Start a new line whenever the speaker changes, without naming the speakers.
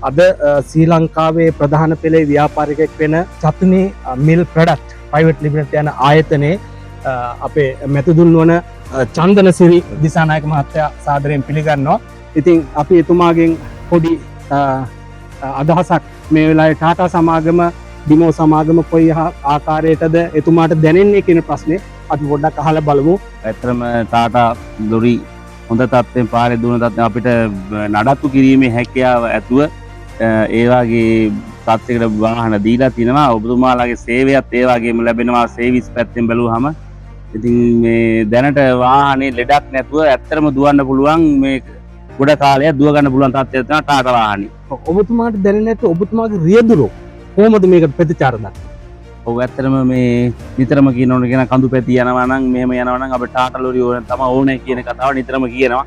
අද ශ්‍රී ලංකාවේ ප්‍රධාන පෙළේ ව්‍යාපාරිකයෙක් වෙන චතුනි මිල් ප්‍රොඩක්ට් ප්‍රයිවට් ලිමිටඩ් යන ආයතනයේ අපේ මැතිතුන් වන චන්දනසිරි දිසානායක මහත්තයා සාදරයෙන් පිළිගන්නවා. ඉතින් අපි එතුමාගෙන් පොඩි අදහසක් මේ වෙලාවේ ටාටා සමාගම ඩිමෝ සමාගම කොයි ආකාරයටද එතුමාට දැනෙන්නේ කියන ප්‍රශ්නේ අපි පොඩ්ඩක් අහලා බලමු.
ඇත්තටම ටාටා ලොරි හොඳ තත්ත්වෙන් පාරේ දුවන තත්ත්වෙන් අපිට නඩත්තු කිරීමේ හැකියාව ඇතුව ඒ වගේ තත්ත්වයකට වාහන දීලා තිනවා. ඔබතුමාලාගේ සේවයත් ඒ වගේම ලැබෙනවා සර්විස් පැත්තෙන් බැලුවහම. ඉතින් මේ දැනට වාහනේ ලෙඩක් නැතුව ඇත්තටම දුවන්න පුළුවන් මේ ගොඩ කාලයක් දුව ගන්න පුළුවන් තත්ත්වයක් තමයි ටාටා වාහනේ.
ඔබතුමාට දැනෙන්නේ නැත්නම් ඔබතුමාගේ රියදුරෝ කොහොමද මේකට ප්‍රතිචාර දක්වන්නේ?
ඔව් ඇත්තටම මේ නිතරම කියනවනේ කියන කඳු පැති යනවා නම් මෙහෙම යනවා නම් අපිට ටාටා ලොරි ඕන තමයි ඕනේ කියන කතාව නිතරම කියනවා.